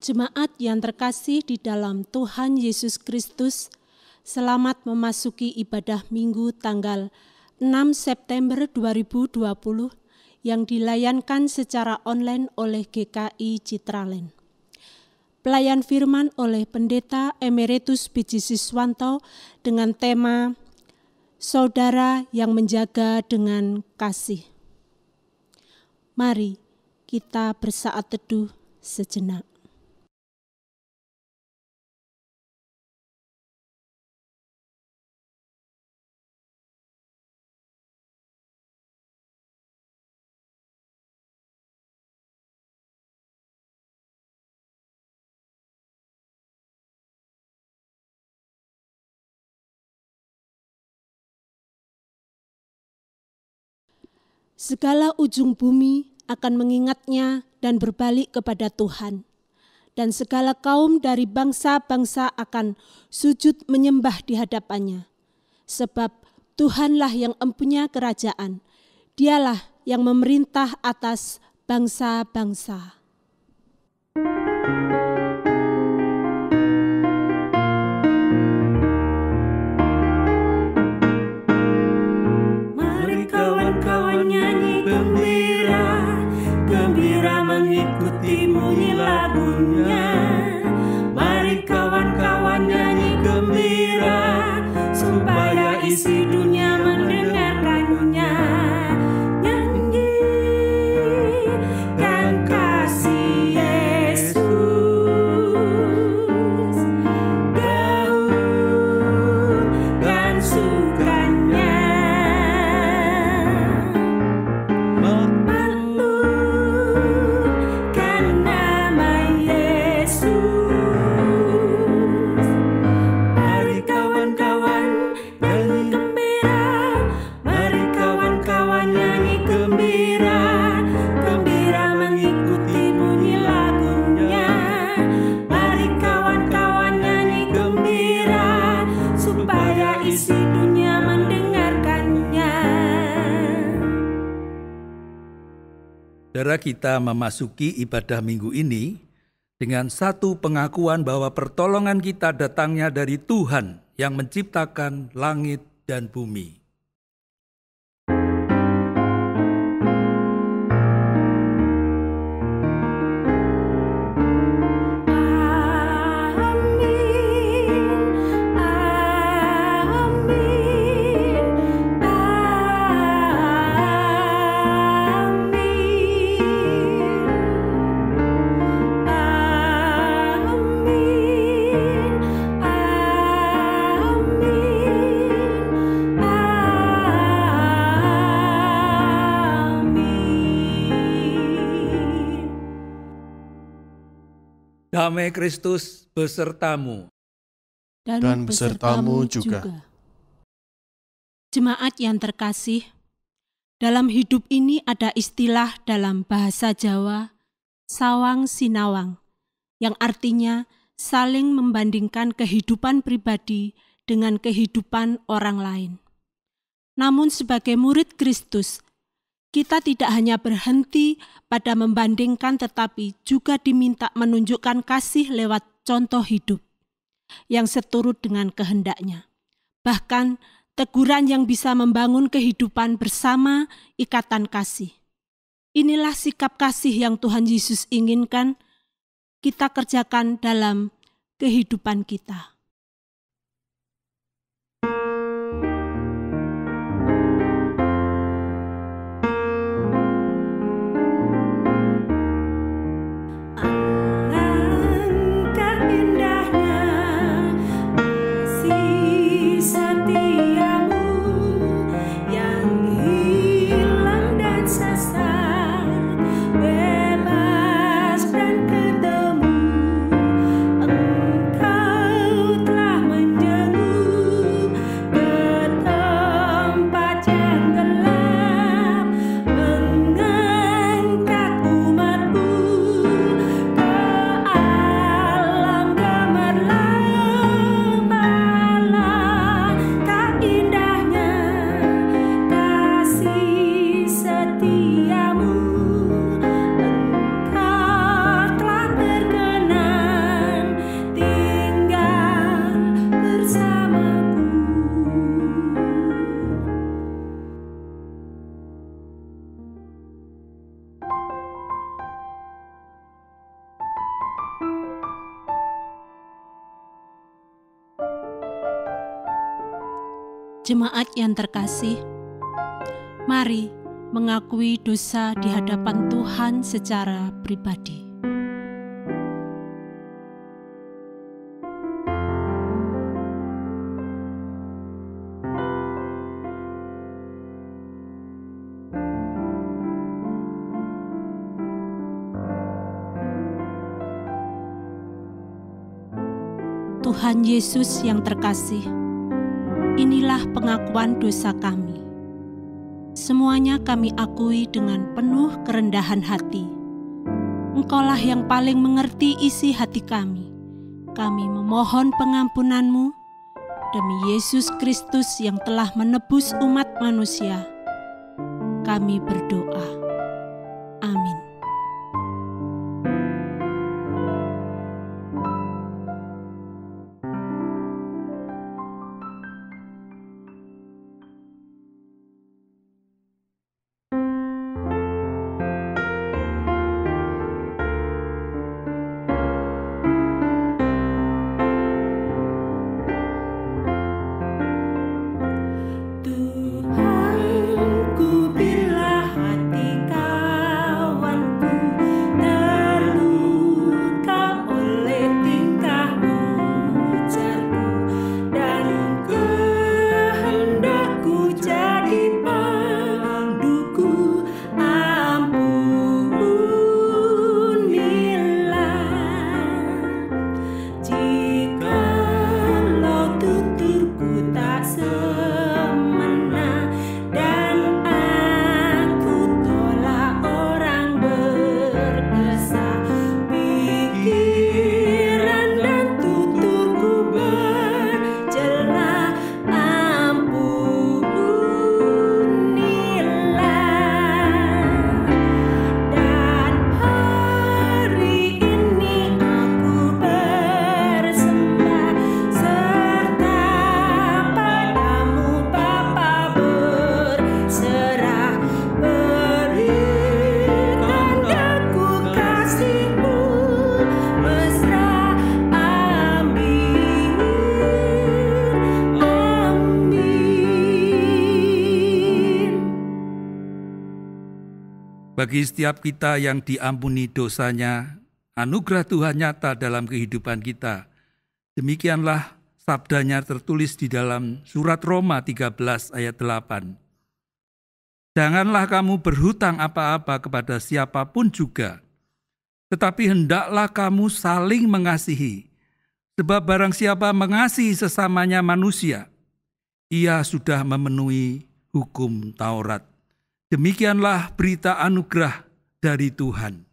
Jemaat yang terkasih di dalam Tuhan Yesus Kristus, selamat memasuki ibadah Minggu tanggal 6 September 2020 yang dilayankan secara online oleh GKI Citraland. Pelayan firman oleh Pendeta Emeritus B.J. Siswanto dengan tema Saudara yang menjaga dengan kasih. Mari kita bersaat teduh sejenak. Segala ujung bumi akan mengingatnya dan berbalik kepada Tuhan. Dan segala kaum dari bangsa-bangsa akan sujud menyembah di hadapannya. Sebab Tuhanlah yang empunya kerajaan. Dialah yang memerintah atas bangsa-bangsa. Mengikuti bunyi lagunya, mari kawan-kawan nyanyi gembira, supaya isi dunia mendengarkannya. Nyanyikan kasih Yesus, gaungkan sukanya. Saudara, kita memasuki ibadah minggu ini dengan satu pengakuan bahwa pertolongan kita datangnya dari Tuhan yang menciptakan langit dan bumi. Damai Kristus besertamu. Dan besertamu juga. Jemaat yang terkasih, dalam hidup ini ada istilah dalam bahasa Jawa, sawang sinawang, yang artinya saling membandingkan kehidupan pribadi dengan kehidupan orang lain. Namun sebagai murid Kristus, kita tidak hanya berhenti pada membandingkan, tetapi juga diminta menunjukkan kasih lewat contoh hidup yang seturut dengan kehendaknya. Bahkan teguran yang bisa membangun kehidupan bersama ikatan kasih. Inilah sikap kasih yang Tuhan Yesus inginkan kita kerjakan dalam kehidupan kita. Bebas dan ketemu engkau Jemaat yang terkasih, mari mengakui dosa di hadapan Tuhan secara pribadi. Tuhan Yesus yang terkasih, inilah pengakuan dosa kami. Semuanya kami akui dengan penuh kerendahan hati. Engkaulah yang paling mengerti isi hati kami. Kami memohon pengampunan-Mu demi Yesus Kristus yang telah menebus umat manusia. Kami berdoa. Amin. Bagi setiap kita yang diampuni dosanya, anugerah Tuhan nyata dalam kehidupan kita. Demikianlah sabdanya tertulis di dalam surat Roma 13 ayat 8. Janganlah kamu berhutang apa-apa kepada siapapun juga, tetapi hendaklah kamu saling mengasihi. Sebab barang siapa mengasihi sesamanya manusia, ia sudah memenuhi hukum Taurat. Demikianlah berita anugerah dari Tuhan.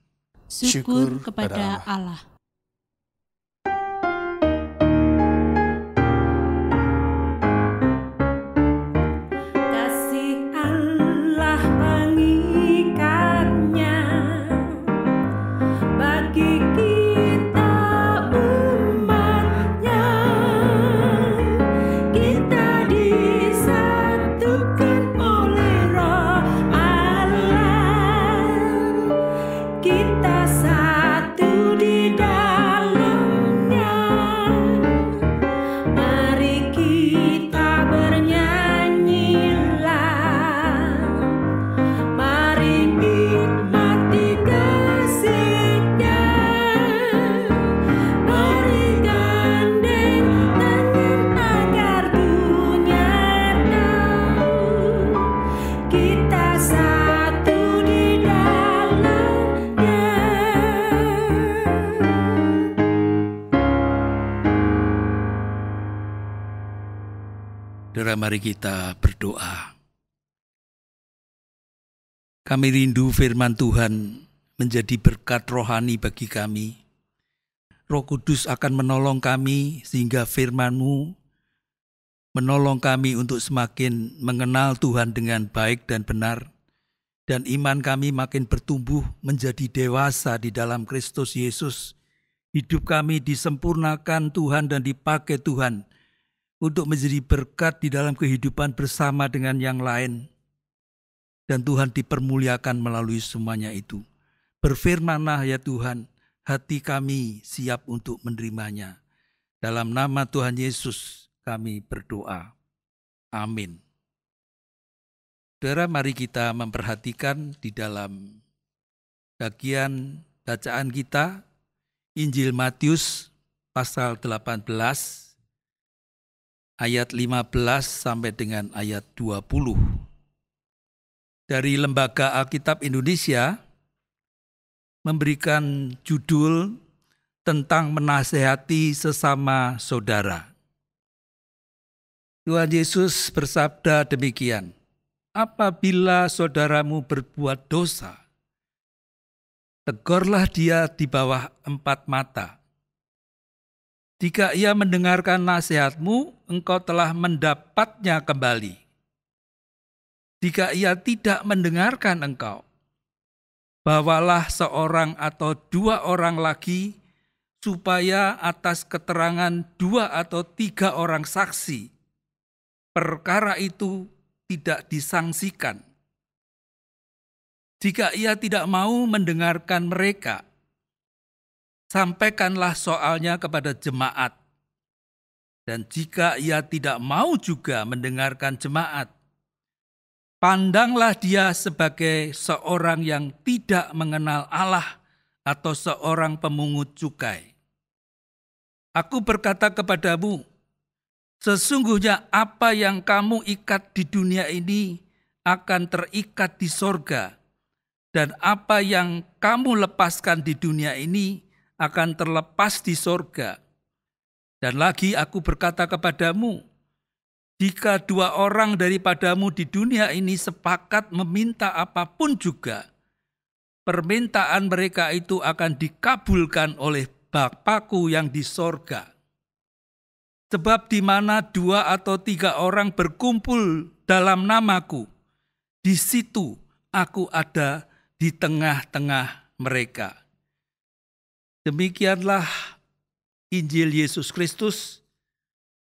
Syukur kepada Allah. Kasih Allah mengikatnya bagi kita umatnya. Kita disatukan oleh Roh Allah. Kita satu di dalamnya. Mari kita bernyanyilah. Mari nikmati kasih-Nya. Mari gandeng tangan agar dunia tahu kita satu di dalamnya. Saudara, mari kita berdoa. Kami rindu firman Tuhan menjadi berkat rohani bagi kami. Roh Kudus akan menolong kami sehingga firman-Mu menolong kami untuk semakin mengenal Tuhan dengan baik dan benar. Dan iman kami makin bertumbuh menjadi dewasa di dalam Kristus Yesus. Hidup kami disempurnakan Tuhan dan dipakai Tuhan untuk menjadi berkat di dalam kehidupan bersama dengan yang lain. Dan Tuhan dipermuliakan melalui semuanya itu. Berfirman-Lah ya Tuhan, hati kami siap untuk menerimanya. Dalam nama Tuhan Yesus kami berdoa. Amin. Saudara, mari kita memperhatikan di dalam bagian bacaan kita Injil Matius pasal 18 ayat 15 sampai dengan ayat 20. Dari Lembaga Alkitab Indonesia memberikan judul tentang menasehati sesama saudara. Tuhan Yesus bersabda demikian, apabila saudaramu berbuat dosa, tegurlah dia di bawah 4 mata. Jika ia mendengarkan nasihatmu, engkau telah mendapatnya kembali. Jika ia tidak mendengarkan engkau, bawalah seorang atau 2 orang lagi, supaya atas keterangan 2 atau 3 orang saksi, perkara itu tidak disangsikan. Jika ia tidak mau mendengarkan mereka, sampaikanlah soalnya kepada jemaat. Dan jika ia tidak mau juga mendengarkan jemaat, pandanglah dia sebagai seorang yang tidak mengenal Allah atau seorang pemungut cukai. Aku berkata kepadamu, sesungguhnya apa yang kamu ikat di dunia ini akan terikat di sorga, dan apa yang kamu lepaskan di dunia ini akan terlepas di sorga. Dan lagi aku berkata kepadamu, jika 2 orang daripadamu di dunia ini sepakat meminta apapun juga, permintaan mereka itu akan dikabulkan oleh Bapa-Ku yang di sorga. Sebab di mana 2 atau 3 orang berkumpul dalam nama-Ku, di situ Aku ada di tengah-tengah mereka. Demikianlah Injil Yesus Kristus.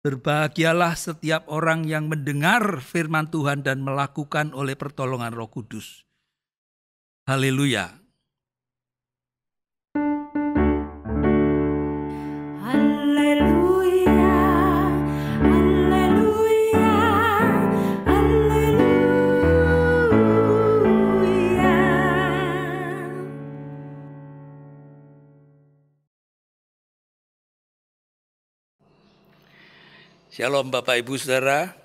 Berbahagialah setiap orang yang mendengar firman Tuhan dan melakukan oleh pertolongan Roh Kudus. Haleluya. Shalom Bapak Ibu Saudara,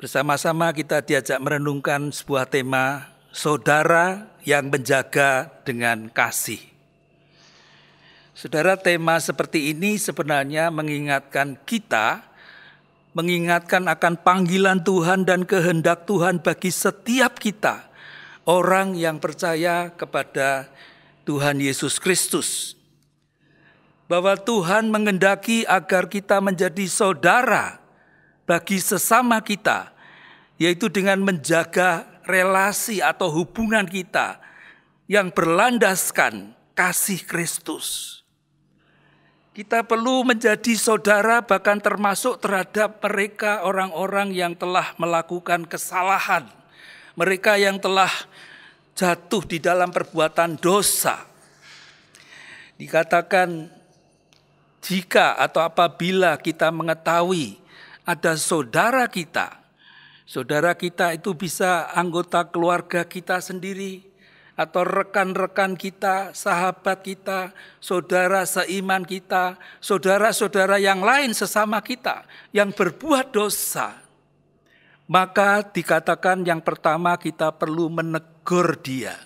bersama-sama kita diajak merenungkan sebuah tema, saudara yang menjaga dengan kasih. Saudara, tema seperti ini sebenarnya mengingatkan akan panggilan Tuhan dan kehendak Tuhan bagi setiap kita, orang yang percaya kepada Tuhan Yesus Kristus. Bahwa Tuhan menghendaki agar kita menjadi saudara bagi sesama kita, yaitu dengan menjaga relasi atau hubungan kita yang berlandaskan kasih Kristus. Kita perlu menjadi saudara bahkan termasuk terhadap mereka orang-orang yang telah melakukan kesalahan, mereka yang telah jatuh di dalam perbuatan dosa. Dikatakan, jika atau apabila kita mengetahui ada saudara kita itu bisa anggota keluarga kita sendiri, atau rekan-rekan kita, sahabat kita, saudara seiman kita, saudara-saudara yang lain sesama kita yang berbuat dosa, maka dikatakan yang pertama kita perlu menegur dia.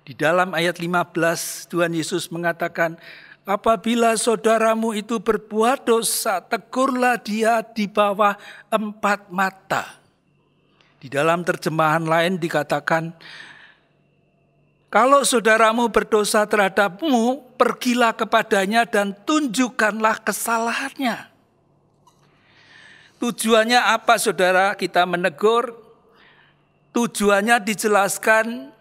Di dalam ayat 15 Tuhan Yesus mengatakan, apabila saudaramu itu berbuat dosa, tegurlah dia di bawah 4 mata. Di dalam terjemahan lain dikatakan, kalau saudaramu berdosa terhadapmu, pergilah kepadanya dan tunjukkanlah kesalahannya. Tujuannya apa saudara kita menegur? Tujuannya dijelaskan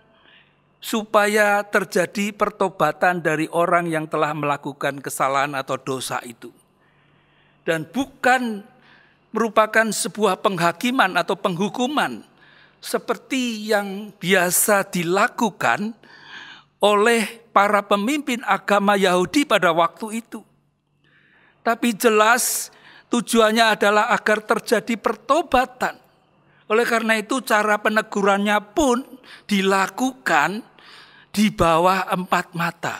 supaya terjadi pertobatan dari orang yang telah melakukan kesalahan atau dosa itu. Dan bukan merupakan sebuah penghakiman atau penghukuman seperti yang biasa dilakukan oleh para pemimpin agama Yahudi pada waktu itu. Tapi jelas Tujuannya adalah agar terjadi pertobatan. Oleh karena itu cara penegurannya pun dilakukan di bawah 4 mata.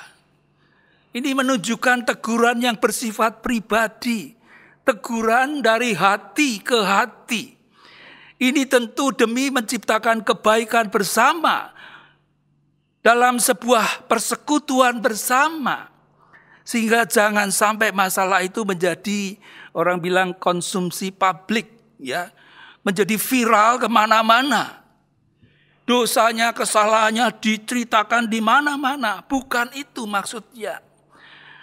Ini menunjukkan teguran yang bersifat pribadi. Teguran dari hati ke hati. Ini tentu demi menciptakan kebaikan bersama. Dalam sebuah persekutuan bersama. Sehingga jangan sampai masalah itu menjadi, orang bilang konsumsi publik, ya, menjadi viral kemana-mana. Dosanya, kesalahannya diceritakan di mana-mana. Bukan itu maksudnya.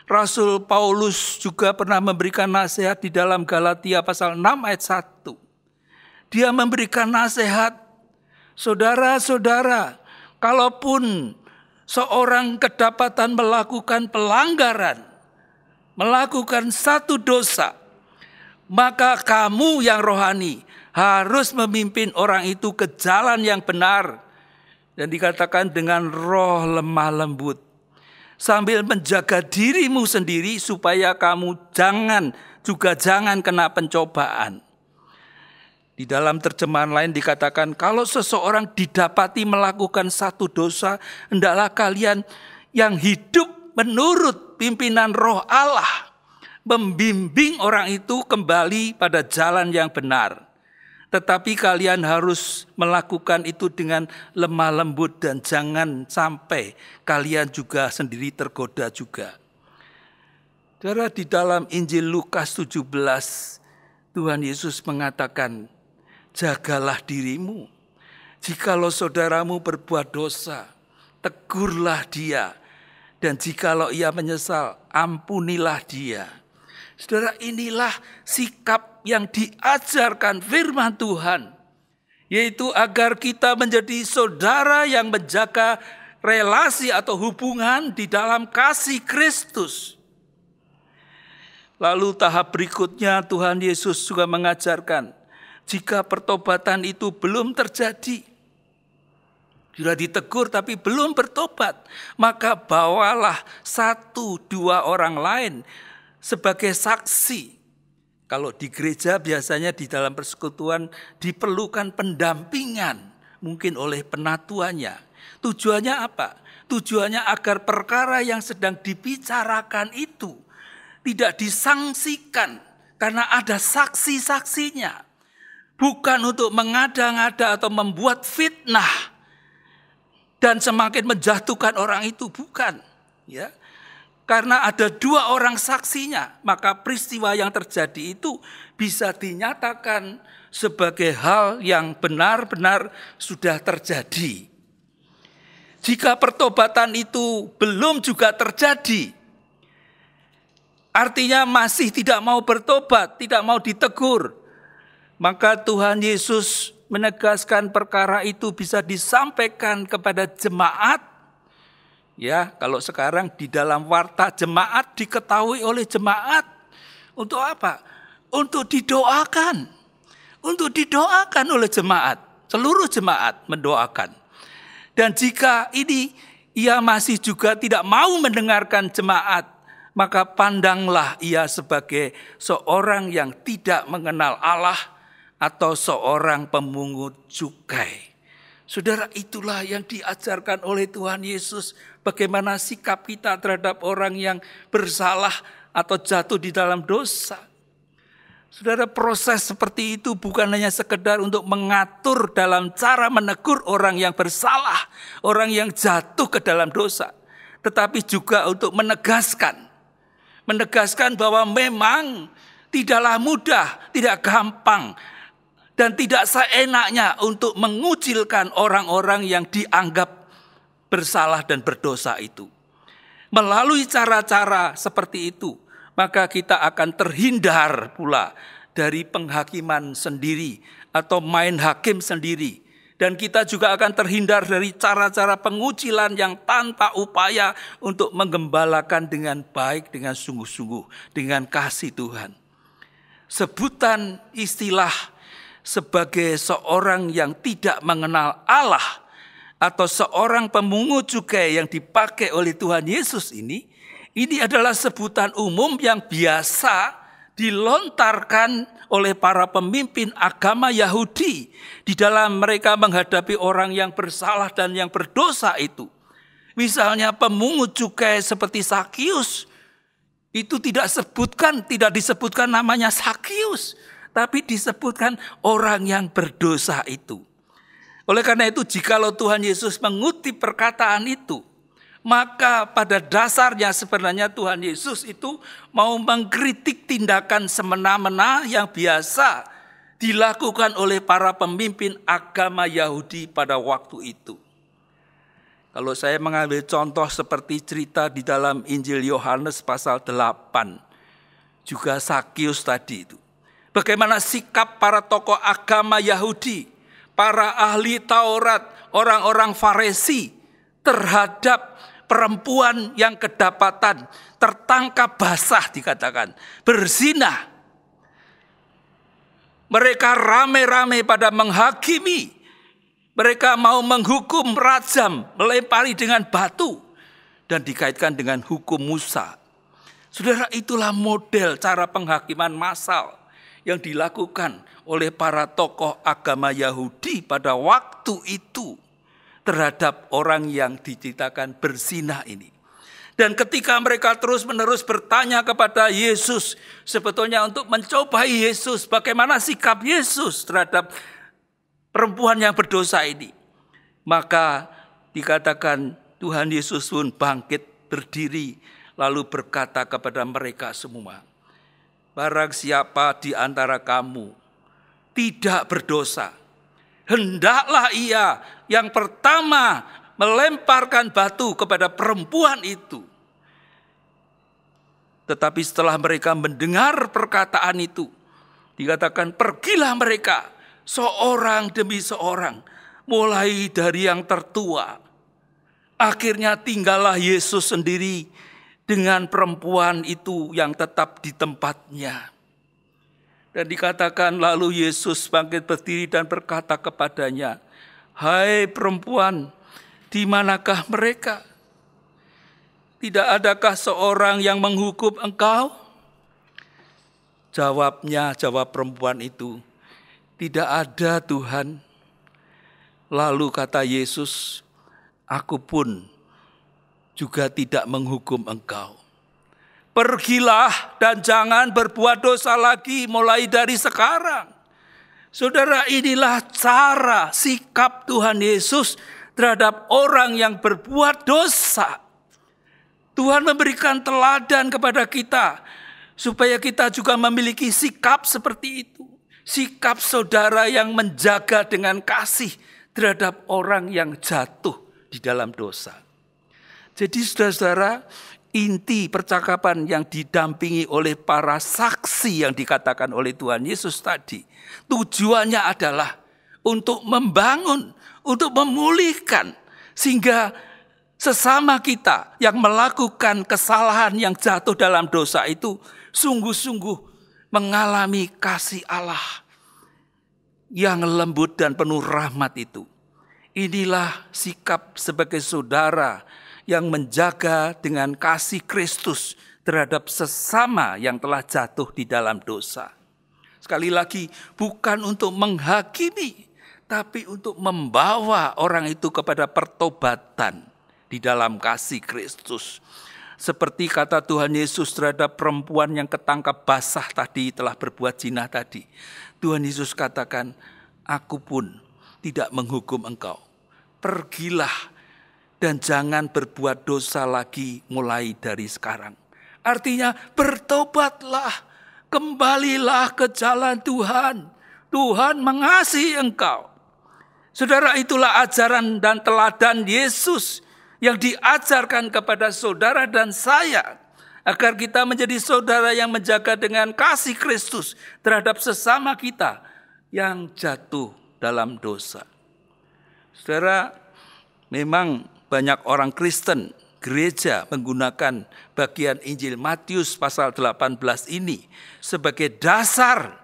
Rasul Paulus juga pernah memberikan nasihat di dalam Galatia pasal 6 ayat 1. Dia memberikan nasihat, saudara-saudara, kalaupun seorang kedapatan melakukan pelanggaran, melakukan satu dosa, maka kamu yang rohani harus memimpin orang itu ke jalan yang benar. Dan dikatakan dengan roh lemah lembut. Sambil menjaga dirimu sendiri supaya kamu jangan kena pencobaan. Di dalam terjemahan lain dikatakan, kalau seseorang didapati melakukan satu dosa, hendaklah kalian yang hidup menurut pimpinan roh Allah, membimbing orang itu kembali pada jalan yang benar. Tetapi kalian harus melakukan itu dengan lemah lembut dan jangan sampai kalian juga sendiri tergoda juga. Saudara, di dalam Injil Lukas 17, Tuhan Yesus mengatakan, jagalah dirimu. Jikalau saudaramu berbuat dosa, tegurlah dia. Dan jikalau ia menyesal, ampunilah dia. Saudara, inilah sikap yang diajarkan firman Tuhan. Yaitu agar kita menjadi saudara yang menjaga relasi atau hubungan di dalam kasih Kristus. Lalu tahap berikutnya Tuhan Yesus juga mengajarkan, jika pertobatan itu belum terjadi, sudah ditegur tapi belum bertobat, maka bawalah 1-2 orang lain sebagai saksi. Kalau di gereja biasanya di dalam persekutuan diperlukan pendampingan, mungkin oleh penatuannya. Tujuannya apa? Tujuannya agar perkara yang sedang dibicarakan itu tidak disangsikan karena ada saksi-saksinya. Bukan untuk mengada-ngada atau membuat fitnah dan semakin menjatuhkan orang itu, bukan. Ya, karena ada 2 orang saksinya, maka peristiwa yang terjadi itu bisa dinyatakan sebagai hal yang benar-benar sudah terjadi. Jika pertobatan itu belum juga terjadi, artinya masih tidak mau bertobat, tidak mau ditegur, maka Tuhan Yesus menegaskan perkara itu bisa disampaikan kepada jemaat. Ya, kalau sekarang di dalam warta jemaat diketahui oleh jemaat. Untuk apa? Untuk didoakan. Untuk didoakan oleh jemaat. Seluruh jemaat mendoakan. Dan jika ini ia masih juga tidak mau mendengarkan jemaat, maka pandanglah ia sebagai seorang yang tidak mengenal Allah atau seorang pemungut cukai. Saudara, itulah yang diajarkan oleh Tuhan Yesus. Bagaimana sikap kita terhadap orang yang bersalah atau jatuh di dalam dosa. Saudara, proses seperti itu bukan hanya sekedar untuk mengatur dalam cara menegur orang yang bersalah, orang yang jatuh ke dalam dosa. Tetapi juga untuk menegaskan bahwa memang tidaklah mudah, tidak gampang, dan tidak seenaknya untuk mengucilkan orang-orang yang dianggap bersalah dan berdosa itu. Melalui cara-cara seperti itu, maka kita akan terhindar pula dari penghakiman sendiri atau main hakim sendiri. Dan kita juga akan terhindar dari cara-cara pengucilan yang tanpa upaya untuk menggembalakan dengan baik, dengan sungguh-sungguh, dengan kasih Tuhan. Sebutan istilah sebagai seorang yang tidak mengenal Allah atau seorang pemungut cukai yang dipakai oleh Tuhan Yesus ini adalah sebutan umum yang biasa dilontarkan oleh para pemimpin agama Yahudi di dalam mereka menghadapi orang yang bersalah dan yang berdosa itu. Misalnya pemungut cukai seperti Sakius, itu tidak disebutkan namanya Sakius, tapi disebutkan orang yang berdosa itu. Oleh karena itu, jikalau Tuhan Yesus mengutip perkataan itu, maka pada dasarnya sebenarnya Tuhan Yesus itu mau mengkritik tindakan semena-mena yang biasa dilakukan oleh para pemimpin agama Yahudi pada waktu itu. Kalau saya mengambil contoh seperti cerita di dalam Injil Yohanes pasal 8, juga Sakius tadi itu. Bagaimana sikap para tokoh agama Yahudi, para ahli Taurat, orang-orang Farisi terhadap perempuan yang kedapatan tertangkap basah dikatakan, berzina. Mereka rame-rame pada menghakimi. Mereka mau menghukum rajam, melempari dengan batu. Dan dikaitkan dengan hukum Musa. Saudara, itulah model cara penghakiman massal yang dilakukan oleh para tokoh agama Yahudi pada waktu itu terhadap orang yang diceritakan berzina ini. Dan ketika mereka terus-menerus bertanya kepada Yesus, sebetulnya untuk mencobai Yesus, bagaimana sikap Yesus terhadap perempuan yang berdosa ini. Maka dikatakan Tuhan Yesus pun bangkit berdiri lalu berkata kepada mereka semua, barang siapa di antara kamu tidak berdosa, hendaklah ia yang pertama melemparkan batu kepada perempuan itu. Tetapi setelah mereka mendengar perkataan itu, dikatakan pergilah mereka seorang demi seorang, mulai dari yang tertua. Akhirnya tinggallah Yesus sendiri dengan perempuan itu yang tetap di tempatnya. Dan dikatakan lalu Yesus bangkit berdiri dan berkata kepadanya, hai perempuan, di manakah mereka? Tidak adakah seorang yang menghukum engkau? Jawab perempuan itu, tidak ada Tuhan. Lalu kata Yesus, aku pun juga tidak menghukum engkau. Pergilah dan jangan berbuat dosa lagi mulai dari sekarang. Saudara, inilah cara sikap Tuhan Yesus terhadap orang yang berbuat dosa. Tuhan memberikan teladan kepada kita supaya kita juga memiliki sikap seperti itu. Sikap saudara yang menjaga dengan kasih terhadap orang yang jatuh di dalam dosa. Jadi saudara-saudara, inti percakapan yang didampingi oleh para saksi yang dikatakan oleh Tuhan Yesus tadi, tujuannya adalah untuk membangun, untuk memulihkan, sehingga sesama kita yang melakukan kesalahan yang jatuh dalam dosa itu sungguh-sungguh mengalami kasih Allah yang lembut dan penuh rahmat itu. Inilah sikap sebagai saudara yang menjaga dengan kasih Kristus terhadap sesama yang telah jatuh di dalam dosa. Sekali lagi, bukan untuk menghakimi, tapi untuk membawa orang itu kepada pertobatan di dalam kasih Kristus. Seperti kata Tuhan Yesus terhadap perempuan yang ketangkap basah tadi, telah berbuat zina tadi. Tuhan Yesus katakan, aku pun tidak menghukum engkau. Pergilah dan jangan berbuat dosa lagi mulai dari sekarang. Artinya bertobatlah, kembalilah ke jalan Tuhan. Tuhan mengasihi engkau. Saudara, itulah ajaran dan teladan Yesus yang diajarkan kepada saudara dan saya, agar kita menjadi saudara yang menjaga dengan kasih Kristus terhadap sesama kita yang jatuh dalam dosa. Saudara, memang banyak orang Kristen, gereja menggunakan bagian Injil Matius pasal 18 ini sebagai dasar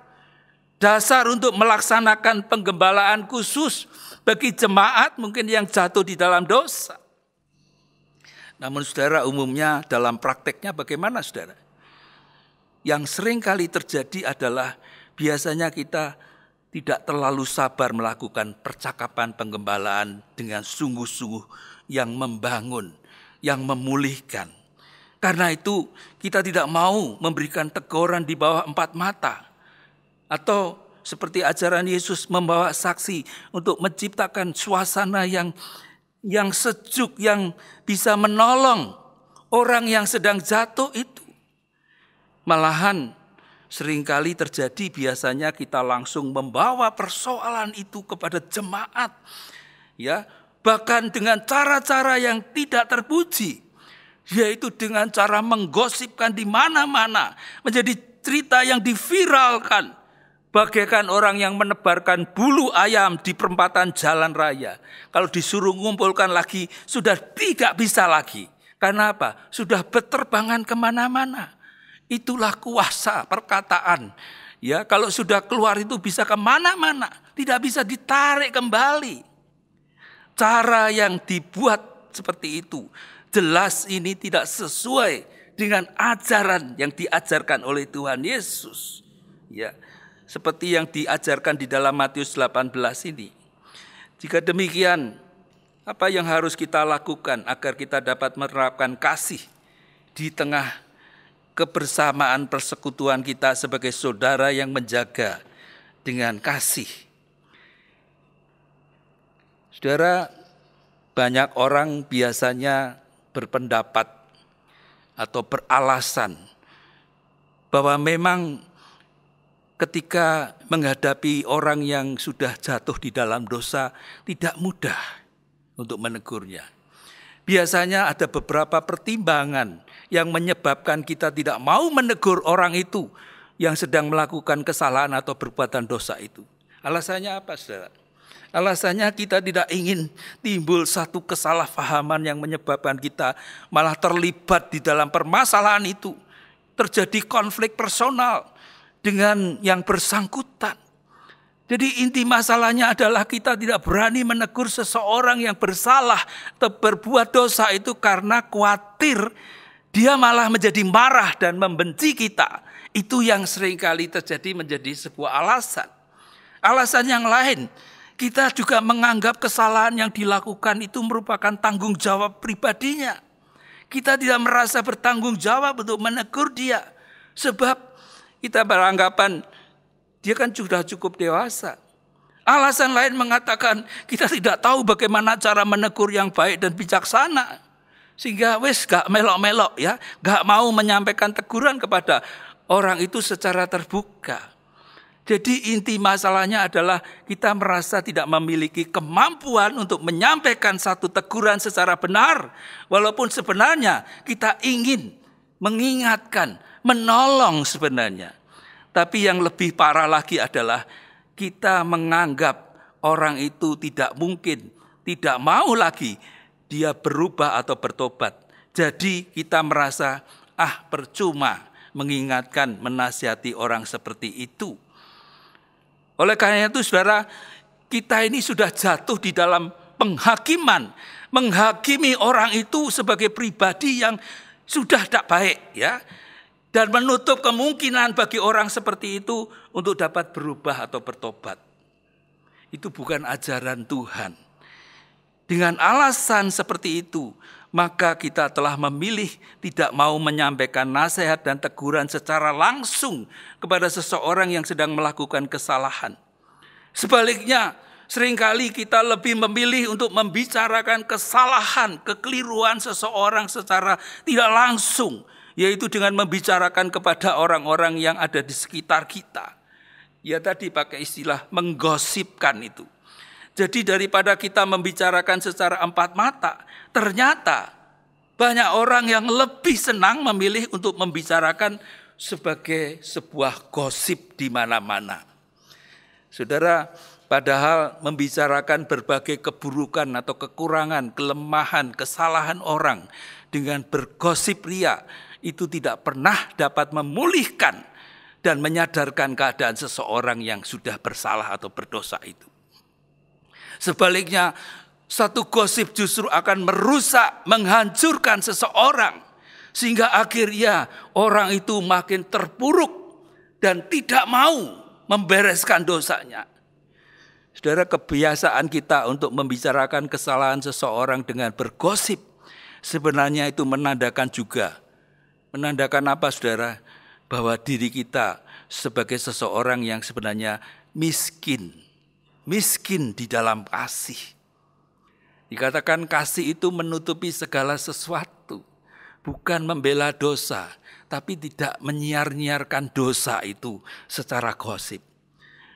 untuk melaksanakan penggembalaan khusus bagi jemaat mungkin yang jatuh di dalam dosa. Namun saudara, umumnya dalam prakteknya bagaimana saudara? yang sering kali terjadi adalah biasanya kita tidak terlalu sabar melakukan percakapan penggembalaan dengan sungguh-sungguh yang membangun, yang memulihkan. Karena itu kita tidak mau memberikan teguran di bawah 4 mata. Atau seperti ajaran Yesus membawa saksi untuk menciptakan suasana yang sejuk, yang bisa menolong orang yang sedang jatuh itu. Malahan seringkali terjadi biasanya kita langsung membawa persoalan itu kepada jemaat. Ya, bahkan dengan cara-cara yang tidak terpuji, yaitu dengan cara menggosipkan di mana-mana, menjadi cerita yang diviralkan, bagaikan orang yang menebarkan bulu ayam di perempatan jalan raya. Kalau disuruh ngumpulkan lagi, sudah tidak bisa lagi. Karena apa? Sudah berterbangan kemana-mana. Itulah kuasa perkataan. Ya, kalau sudah keluar itu bisa kemana-mana, tidak bisa ditarik kembali. Cara yang dibuat seperti itu, jelas ini tidak sesuai dengan ajaran yang diajarkan oleh Tuhan Yesus. Ya, seperti yang diajarkan di dalam Matius 18 ini. Jika demikian, apa yang harus kita lakukan agar kita dapat menerapkan kasih di tengah kebersamaan persekutuan kita sebagai saudara yang menjaga dengan kasih? Saudara, banyak orang biasanya berpendapat atau beralasan bahwa memang ketika menghadapi orang yang sudah jatuh di dalam dosa tidak mudah untuk menegurnya. Biasanya ada beberapa pertimbangan yang menyebabkan kita tidak mau menegur orang itu yang sedang melakukan kesalahan atau perbuatan dosa itu. Alasannya apa, saudara? Alasannya kita tidak ingin timbul satu kesalahpahaman yang menyebabkan kita malah terlibat di dalam permasalahan itu. Terjadi konflik personal dengan yang bersangkutan. Jadi inti masalahnya adalah kita tidak berani menegur seseorang yang bersalah atau berbuat dosa itu karena khawatir dia malah menjadi marah dan membenci kita. Itu yang seringkali terjadi menjadi sebuah alasan. Alasan yang lain, kita juga menganggap kesalahan yang dilakukan itu merupakan tanggung jawab pribadinya. Kita tidak merasa bertanggung jawab untuk menegur dia. Sebab kita beranggapan dia kan sudah cukup dewasa. Alasan lain mengatakan kita tidak tahu bagaimana cara menegur yang baik dan bijaksana. Sehingga gak melok-melok ya, gak mau menyampaikan teguran kepada orang itu secara terbuka. Jadi inti masalahnya adalah kita merasa tidak memiliki kemampuan untuk menyampaikan satu teguran secara benar. Walaupun sebenarnya kita ingin mengingatkan, menolong sebenarnya. Tapi yang lebih parah lagi adalah kita menganggap orang itu tidak mungkin, tidak mau lagi dia berubah atau bertobat. Jadi kita merasa percuma mengingatkan, menasihati orang seperti itu. Oleh karena itu saudara, kita ini sudah jatuh di dalam penghakiman. Menghakimi orang itu sebagai pribadi yang sudah tidak baik ya. Dan menutup kemungkinan bagi orang seperti itu untuk dapat berubah atau bertobat. Itu bukan ajaran Tuhan. Dengan alasan seperti itu, maka kita telah memilih tidak mau menyampaikan nasihat dan teguran secara langsung kepada seseorang yang sedang melakukan kesalahan. Sebaliknya, seringkali kita lebih memilih untuk membicarakan kesalahan, kekeliruan seseorang secara tidak langsung, yaitu dengan membicarakan kepada orang-orang yang ada di sekitar kita. Ya tadi pakai istilah menggosipkan itu. Jadi daripada kita membicarakan secara 4 mata, ternyata banyak orang yang lebih senang memilih untuk membicarakan sebagai sebuah gosip di mana-mana. Saudara, padahal membicarakan berbagai keburukan atau kekurangan, kelemahan, kesalahan orang dengan bergosip ria, itu tidak pernah dapat memulihkan dan menyadarkan keadaan seseorang yang sudah bersalah atau berdosa itu. Sebaliknya, satu gosip justru akan merusak, menghancurkan seseorang. Sehingga akhirnya orang itu makin terpuruk dan tidak mau membereskan dosanya. Saudara, kebiasaan kita untuk membicarakan kesalahan seseorang dengan bergosip, sebenarnya itu menandakan juga. Menandakan apa, saudara? Bahwa diri kita sebagai seseorang yang sebenarnya miskin. Miskin di dalam kasih. Dikatakan kasih itu menutupi segala sesuatu. Bukan membela dosa, tapi tidak menyiar-nyiarkan dosa itu secara gosip.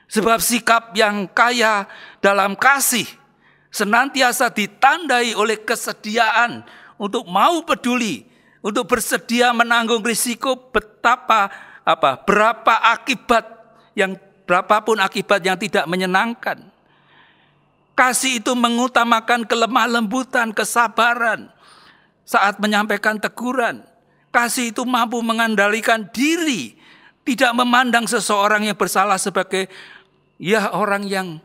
Sebab sikap yang kaya dalam kasih senantiasa ditandai oleh kesediaan untuk mau peduli, untuk bersedia menanggung risiko berapapun akibat yang tidak menyenangkan. Kasih itu mengutamakan kelemah lembutan, kesabaran saat menyampaikan teguran. Kasih itu mampu mengendalikan diri, tidak memandang seseorang yang bersalah sebagai orang yang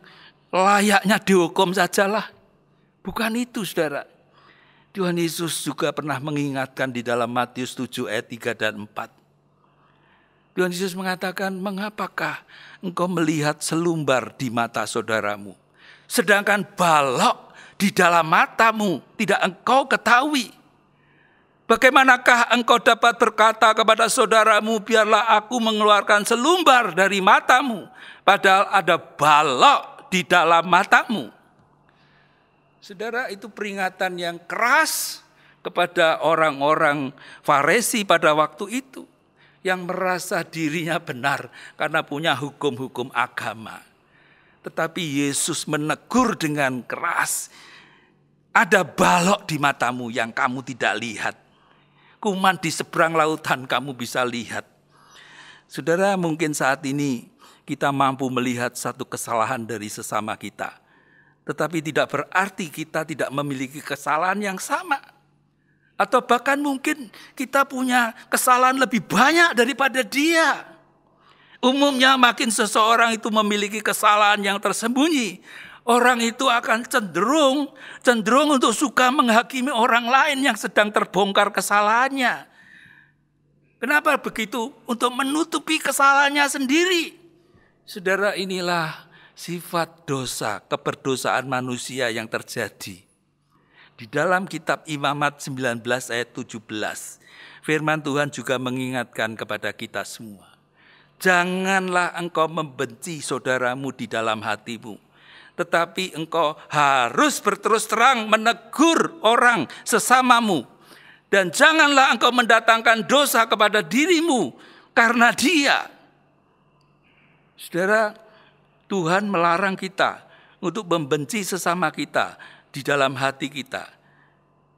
layaknya dihukum sajalah. Bukan itu, saudara. Tuhan Yesus juga pernah mengingatkan di dalam Matius 7 ayat 3 dan 4. Tuhan Yesus mengatakan, mengapakah engkau melihat selumbar di mata saudaramu, sedangkan balok di dalam matamu tidak engkau ketahui? Bagaimanakah engkau dapat berkata kepada saudaramu, biarlah aku mengeluarkan selumbar dari matamu, padahal ada balok di dalam matamu? Saudara, itu peringatan yang keras kepada orang-orang Farisi pada waktu itu, yang merasa dirinya benar karena punya hukum-hukum agama. Tetapi Yesus menegur dengan keras, ada balok di matamu yang kamu tidak lihat. Kuman di seberang lautan kamu bisa lihat. Saudara, mungkin saat ini kita mampu melihat satu kesalahan dari sesama kita. Tetapi tidak berarti kita tidak memiliki kesalahan yang sama. Atau bahkan mungkin kita punya kesalahan lebih banyak daripada dia. Umumnya makin seseorang itu memiliki kesalahan yang tersembunyi, orang itu akan cenderung untuk suka menghakimi orang lain yang sedang terbongkar kesalahannya. Kenapa begitu? Untuk menutupi kesalahannya sendiri. Saudara, inilah sifat dosa, keberdosaan manusia yang terjadi. Di dalam kitab Imamat 19 ayat 17, firman Tuhan juga mengingatkan kepada kita semua. Janganlah engkau membenci saudaramu di dalam hatimu, tetapi engkau harus berterus terang menegur orang sesamamu. Dan janganlah engkau mendatangkan dosa kepada dirimu karena dia. Saudara, Tuhan melarang kita untuk membenci sesama kita di dalam hati kita.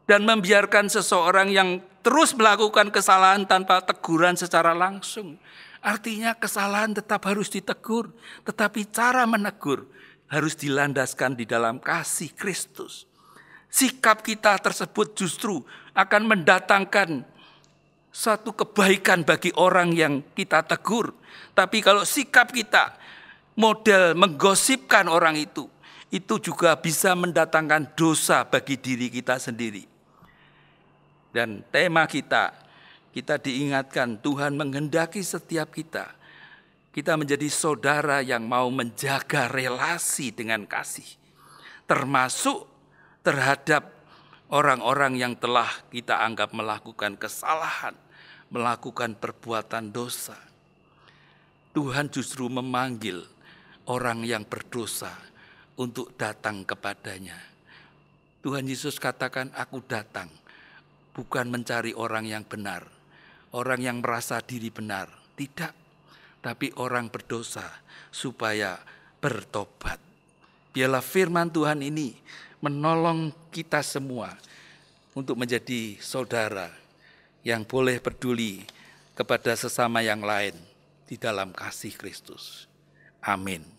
Dan membiarkan seseorang yang terus melakukan kesalahan tanpa teguran secara langsung. Artinya kesalahan tetap harus ditegur, tetapi cara menegur harus dilandaskan di dalam kasih Kristus. Sikap kita tersebut justru akan mendatangkan satu kebaikan bagi orang yang kita tegur. Tapi kalau sikap kita model menggosipkan orang itu juga bisa mendatangkan dosa bagi diri kita sendiri. Dan tema kita diingatkan Tuhan menghendaki setiap kita menjadi saudara yang mau menjaga relasi dengan kasih. Termasuk terhadap orang-orang yang telah kita anggap melakukan kesalahan, melakukan perbuatan dosa. Tuhan justru memanggil orang yang berdosa untuk datang kepadanya. Tuhan Yesus katakan, aku datang bukan mencari orang yang benar, orang yang merasa diri benar. Tidak, tapi orang berdosa supaya bertobat. Biarlah firman Tuhan ini menolong kita semua untuk menjadi saudara yang boleh peduli kepada sesama yang lain di dalam kasih Kristus. Amin.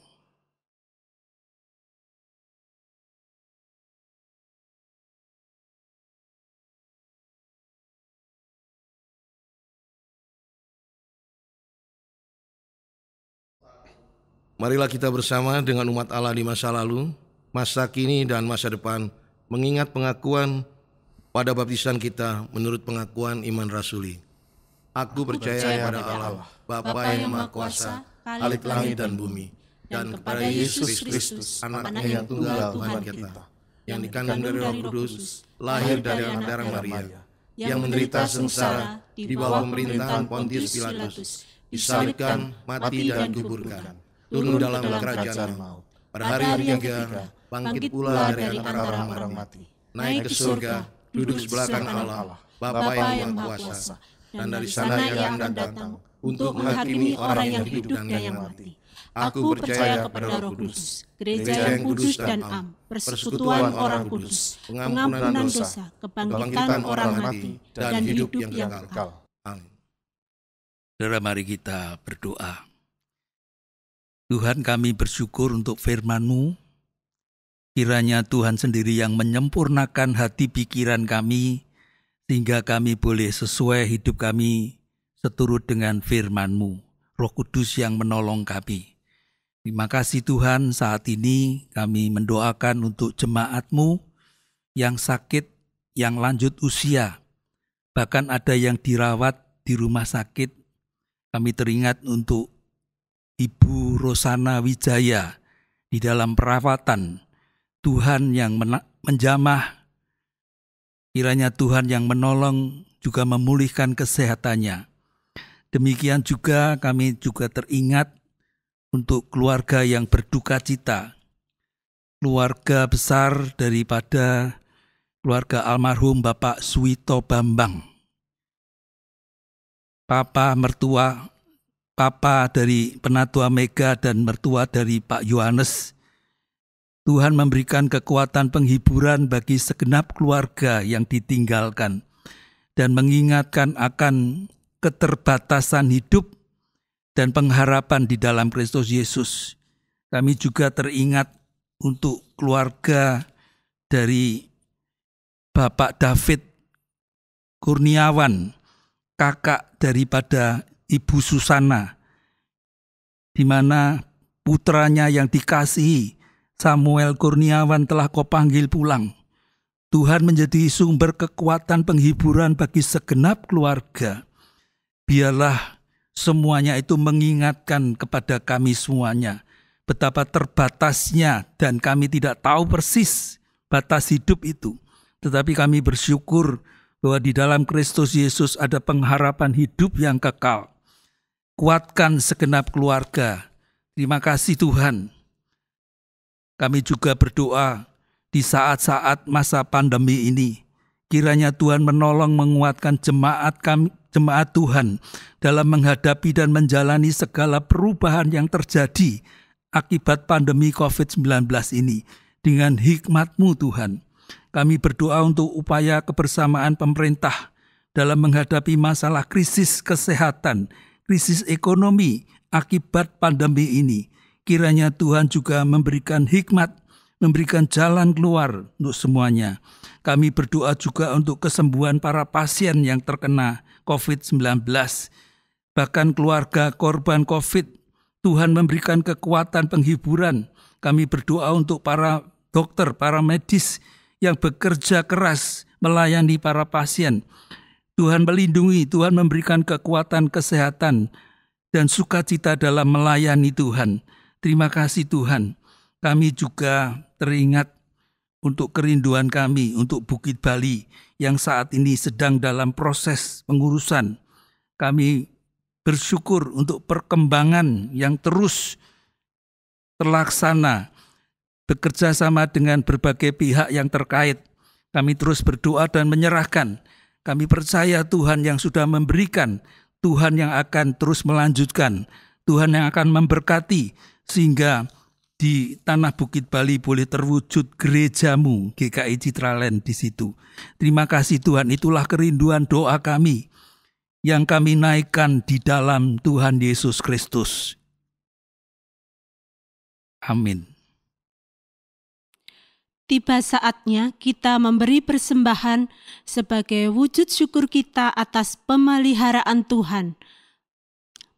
Marilah kita bersama dengan umat Allah di masa lalu, masa kini dan masa depan mengingat pengakuan pada baptisan kita menurut pengakuan iman rasuli. Aku percaya pada Allah, Bapa yang Maha Kuasa, Khalik langit dan bumi, dan kepada Yesus Kristus, Anak yang tunggal Tuhan kita, yang dikandung dari Roh Kudus, lahir dari anak darah Maria, yang menderita sengsara di bawah pemerintahan Pontius Pilatus, disalibkan, mati dan dikuburkan, turun dalam kerajaan maut. Pada hari ketiga, bangkit pula dari antara orang mati, naik ke surga, duduk sebelah kanan Allah, Bapa yang Maha Kuasa, dan dari sana yang akan datang untuk menghakimi orang yang hidup dan yang mati. Aku percaya kepada Roh Kudus, gereja yang kudus dan am, persekutuan orang kudus, pengampunan dosa, kebangkitan orang mati, dan hidup yang kekal. Amin. Saudara, mari kita berdoa. Tuhan, kami bersyukur untuk firman-Mu. Kiranya Tuhan sendiri yang menyempurnakan hati pikiran kami, sehingga kami boleh sesuai hidup kami seturut dengan firman-Mu. Roh Kudus yang menolong kami. Terima kasih Tuhan, saat ini kami mendoakan untuk jemaat-Mu yang sakit, yang lanjut usia. Bahkan ada yang dirawat di rumah sakit. Kami teringat untuk Ibu Rosana Wijaya di dalam perawatan. Tuhan yang menjamah, kiranya Tuhan yang menolong juga memulihkan kesehatannya. Demikian juga kami juga teringat untuk keluarga yang berduka cita, keluarga besar daripada keluarga almarhum Bapak Suwito Bambang, Papa dari Penatua Mega dan mertua dari Pak Yohanes. Tuhan memberikan kekuatan penghiburan bagi segenap keluarga yang ditinggalkan dan mengingatkan akan keterbatasan hidup dan pengharapan di dalam Kristus Yesus. Kami juga teringat untuk keluarga dari Bapak David Kurniawan, kakak daripada Ibu Susana, di mana putranya yang dikasihi Samuel Kurniawan telah Kau panggil pulang. Tuhan menjadi sumber kekuatan penghiburan bagi segenap keluarga. Biarlah semuanya itu mengingatkan kepada kami semuanya betapa terbatasnya dan kami tidak tahu persis batas hidup itu. Tetapi kami bersyukur bahwa di dalam Kristus Yesus ada pengharapan hidup yang kekal. Kuatkan segenap keluarga. Terima kasih Tuhan. Kami juga berdoa di saat-saat masa pandemi ini. Kiranya Tuhan menolong menguatkan jemaat kami, jemaat Tuhan dalam menghadapi dan menjalani segala perubahan yang terjadi akibat pandemi COVID-19 ini dengan hikmat-Mu Tuhan. Kami berdoa untuk upaya kebersamaan pemerintah dalam menghadapi masalah krisis kesehatan, krisis ekonomi akibat pandemi ini. Kiranya Tuhan juga memberikan hikmat, memberikan jalan keluar untuk semuanya. Kami berdoa juga untuk kesembuhan para pasien yang terkena COVID-19. Bahkan keluarga korban COVID, Tuhan memberikan kekuatan penghiburan. Kami berdoa untuk para dokter, para medis yang bekerja keras melayani para pasien. Tuhan melindungi, Tuhan memberikan kekuatan kesehatan dan sukacita dalam melayani Tuhan. Terima kasih Tuhan. Kami juga teringat untuk kerinduan kami untuk Bukit Bali yang saat ini sedang dalam proses pengurusan. Kami bersyukur untuk perkembangan yang terus terlaksana, bekerja sama dengan berbagai pihak yang terkait. Kami terus berdoa dan menyerahkan. Kami percaya Tuhan yang sudah memberikan, Tuhan yang akan terus melanjutkan, Tuhan yang akan memberkati, sehingga di tanah Bukit Bali boleh terwujud gereja-Mu, GKI Citraland di situ. Terima kasih Tuhan, itulah kerinduan doa kami yang kami naikkan di dalam Tuhan Yesus Kristus. Amin. Tiba saatnya kita memberi persembahan sebagai wujud syukur kita atas pemeliharaan Tuhan.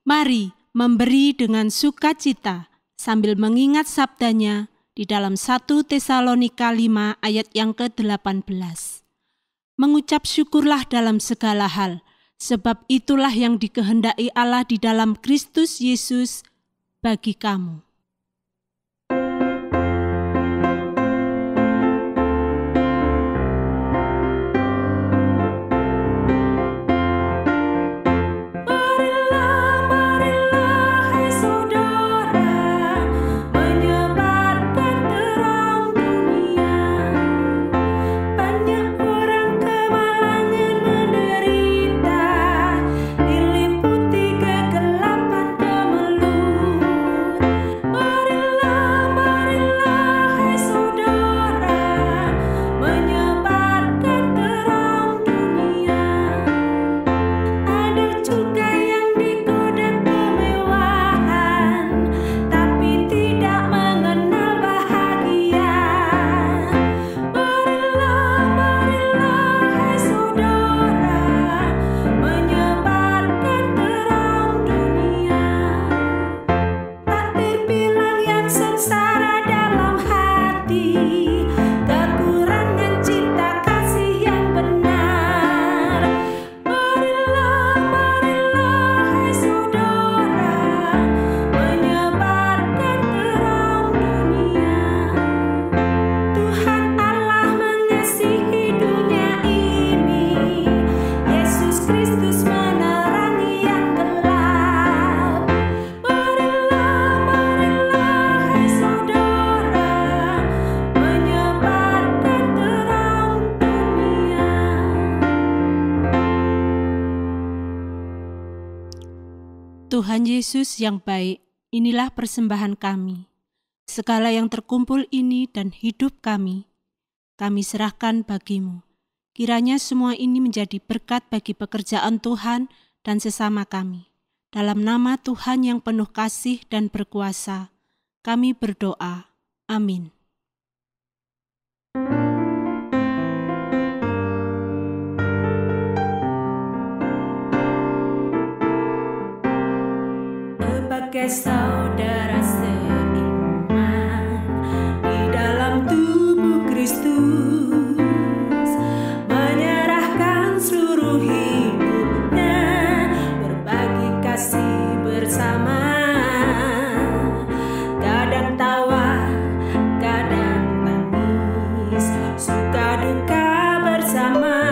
Mari memberi dengan sukacita sambil mengingat sabdanya di dalam 1 Tesalonika 5 ayat yang ke-18. Mengucap syukurlah dalam segala hal, sebab itulah yang dikehendaki Allah di dalam Kristus Yesus bagi kamu. Tuhan Yesus yang baik, inilah persembahan kami. Segala yang terkumpul ini dan hidup kami serahkan bagimu. Kiranya semua ini menjadi berkat bagi pekerjaan Tuhan dan sesama kami. Dalam nama Tuhan yang penuh kasih dan berkuasa, kami berdoa. Amin. Sebagai saudara seiman di dalam tubuh Kristus, menyerahkan seluruh hidupnya, berbagi kasih bersama, kadang tawa, kadang tangis, suka duka bersama.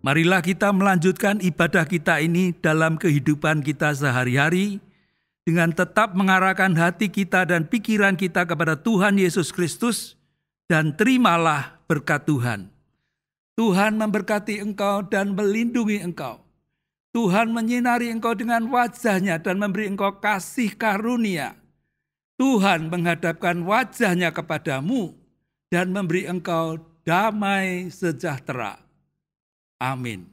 Marilah kita melanjutkan ibadah kita ini dalam kehidupan kita sehari-hari dengan tetap mengarahkan hati kita dan pikiran kita kepada Tuhan Yesus Kristus, dan terimalah berkat Tuhan. Tuhan memberkati engkau dan melindungi engkau. Tuhan menyinari engkau dengan wajah-Nya dan memberi engkau kasih karunia. Tuhan menghadapkan wajah-Nya kepadamu dan memberi engkau damai sejahtera. Amin.